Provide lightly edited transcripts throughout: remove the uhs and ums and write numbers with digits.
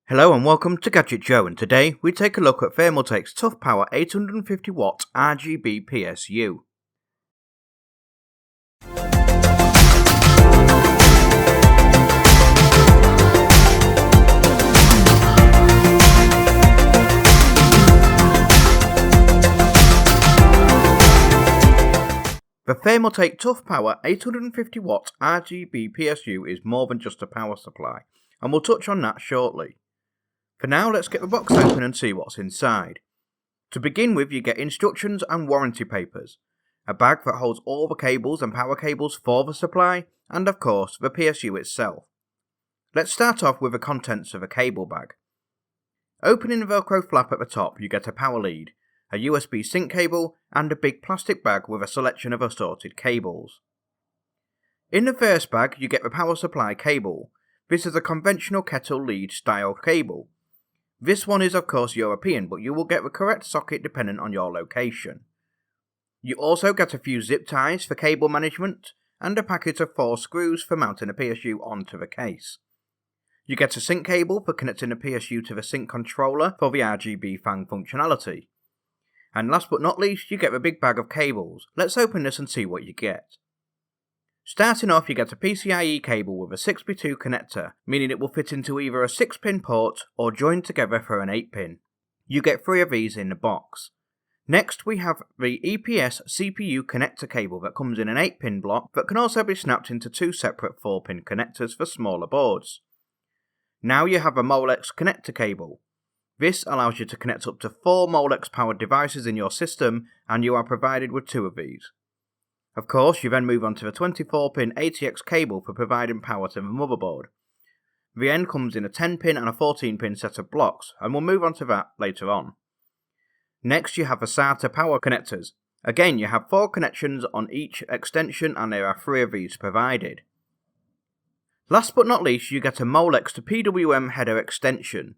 Hello and welcome to Gadget Joe, and today we take a look at Thermaltake's Toughpower 850W RGB PSU. The Thermaltake Toughpower 850W RGB PSU is more than just a power supply, and we'll touch on that shortly. For now, let's get the box open and see what's inside. To begin with, you get instructions and warranty papers, a bag that holds all the cables and power cables for the supply, and of course, the PSU itself. Let's start off with the contents of a cable bag. Opening the Velcro flap at the top, you get a power lead, a USB sync cable, and a big plastic bag with a selection of assorted cables. In the first bag, you get the power supply cable. This is a conventional kettle lead style cable. This one is of course European, but you will get the correct socket dependent on your location. You also get a few zip ties for cable management, and a packet of 4 screws for mounting a PSU onto the case. You get a sync cable for connecting the PSU to the sync controller for the RGB fan functionality. And last but not least, you get the big bag of cables. Let's open this and see what you get. Starting off, you get a PCIe cable with a 6x2 connector, meaning it will fit into either a 6-pin port or join together for an 8-pin. You get 3 of these in the box. Next, we have the EPS CPU connector cable that comes in an 8-pin block that can also be snapped into 2 separate 4-pin connectors for smaller boards. Now you have a Molex connector cable. This allows you to connect up to 4 Molex powered devices in your system, and you are provided with 2 of these. Of course, you then move on to the 24-pin ATX cable for providing power to the motherboard. The end comes in a 10-pin and a 14-pin set of blocks, and we'll move on to that later on. Next, you have the SATA power connectors. Again, you have 4 connections on each extension, and there are 3 of these provided. Last but not least, you get a Molex to PWM header extension.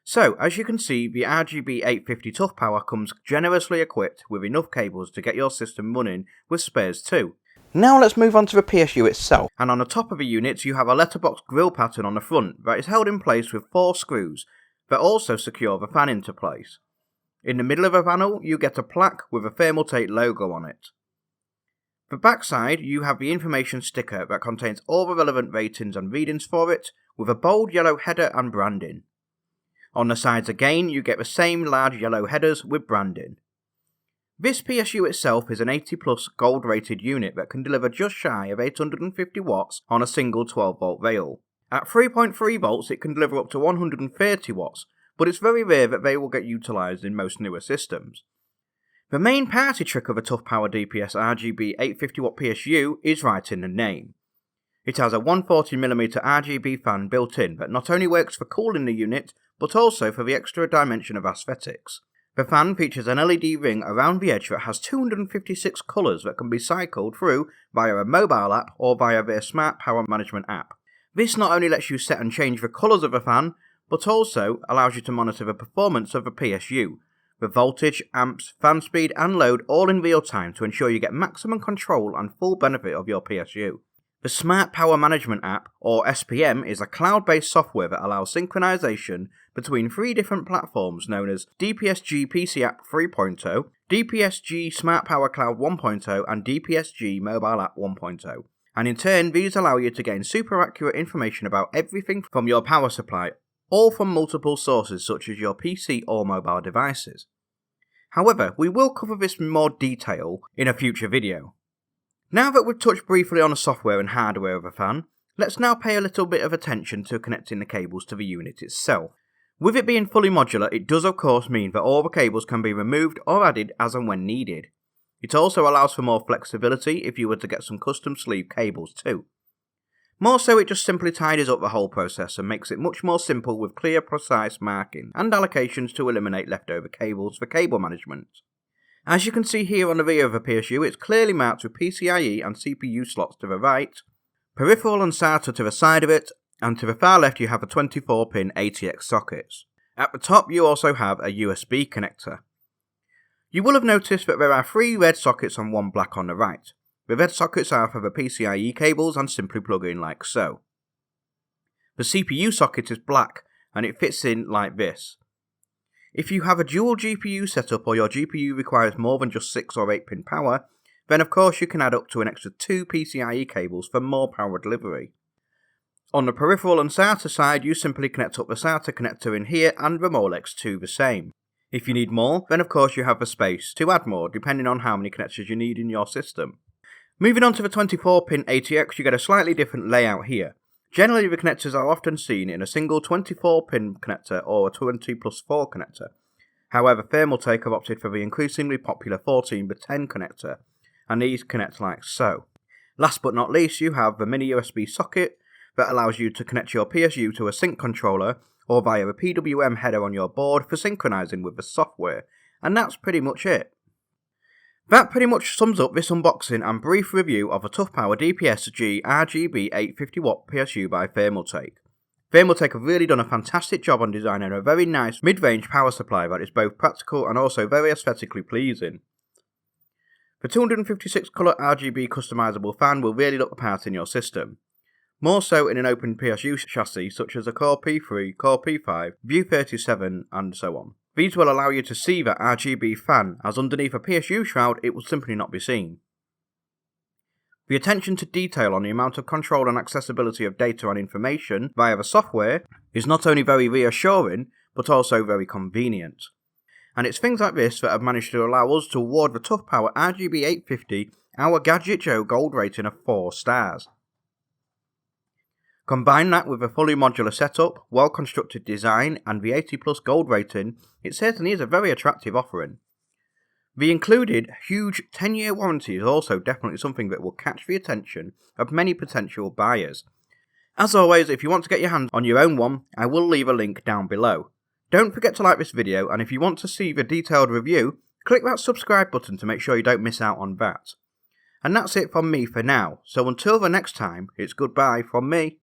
So, as you can see, the RGB 850 Toughpower comes generously equipped with enough cables to get your system running with spares too. Now let's move on to the PSU itself, and on the top of the unit you have a letterbox grille pattern on the front that is held in place with 4 screws that also secure the fan into place. In the middle of the panel you get a plaque with a Thermaltake logo on it. The backside you have the information sticker that contains all the relevant ratings and readings for it, with a bold yellow header and branding. On the sides again, you get the same large yellow headers with branding. This PSU itself is an 80 plus gold rated unit that can deliver just shy of 850 watts on a single 12 volt rail. At 3.3 volts it can deliver up to 130 watts, but it's very rare that they will get utilised in most newer systems. The main party trick of a Toughpower DPS RGB 850 watt PSU is right in the name. It has a 140mm RGB fan built in that not only works for cooling the unit, but also for the extra dimension of aesthetics. The fan features an LED ring around the edge that has 256 colours that can be cycled through via a mobile app or via their smart power management app. This not only lets you set and change the colours of a fan, but also allows you to monitor the performance of the PSU, the voltage, amps, fan speed and load all in real time to ensure you get maximum control and full benefit of your PSU. The Smart Power Management app, or SPM, is a cloud-based software that allows synchronization between 3 different platforms known as DPSG PC App 3.0, DPSG Smart Power Cloud 1.0 and DPSG Mobile App 1.0. And in turn, these allow you to gain super accurate information about everything from your power supply, all from multiple sources such as your PC or mobile devices. However, we will cover this in more detail in a future video. Now that we've touched briefly on the software and hardware of a fan, let's now pay a little bit of attention to connecting the cables to the unit itself. With it being fully modular, it does of course mean that all the cables can be removed or added as and when needed. It also allows for more flexibility if you were to get some custom sleeve cables too. More so, it just simply tidies up the whole process and makes it much more simple with clear, precise marking and allocations to eliminate leftover cables for cable management. As you can see here on the rear of the PSU, it's clearly marked with PCIe and CPU slots to the right, peripheral and SATA to the side of it, and to the far left you have a 24-pin ATX sockets. At the top you also have a USB connector. You will have noticed that there are 3 red sockets and 1 black on the right. The red sockets are for the PCIe cables and simply plug in like so. The CPU socket is black, and it fits in like this. If you have a dual GPU setup or your GPU requires more than just 6 or 8 pin power, then of course you can add up to an extra 2 PCIe cables for more power delivery. On the peripheral and SATA side, you simply connect up the SATA connector in here and the Molex to the same. If you need more, then of course you have the space to add more depending on how many connectors you need in your system. Moving on to the 24-pin ATX, you get a slightly different layout here. Generally the connectors are often seen in a single 24-pin connector or a 20+4 connector. However, Thermaltake have opted for the increasingly popular 14x10 connector, and these connect like so. Last but not least, you have the mini USB socket that allows you to connect your PSU to a sync controller or via a PWM header on your board for synchronizing with the software, and that's pretty much it. That pretty much sums up this unboxing and brief review of a Toughpower DPS-G RGB 850W PSU by Thermaltake. Thermaltake have really done a fantastic job on designing a very nice mid-range power supply that is both practical and also very aesthetically pleasing. The 256 Colour RGB customizable fan will really look the part in your system. More so in an open PSU chassis such as a Core P3, Core P5, View 37 and so on. These will allow you to see that RGB fan, as underneath a PSU shroud it will simply not be seen. The attention to detail on the amount of control and accessibility of data and information via the software is not only very reassuring, but also very convenient. And it's things like this that have managed to allow us to award the Toughpower RGB 850 our Gadget Joe Gold rating of 4 stars. Combine that with a fully modular setup, well-constructed design, and the 80+ gold rating, it certainly is a very attractive offering. The included huge 10-year warranty is also definitely something that will catch the attention of many potential buyers. As always, if you want to get your hands on your own one, I will leave a link down below. Don't forget to like this video, and if you want to see the detailed review, click that subscribe button to make sure you don't miss out on that. And that's it from me for now, so until the next time, it's goodbye from me.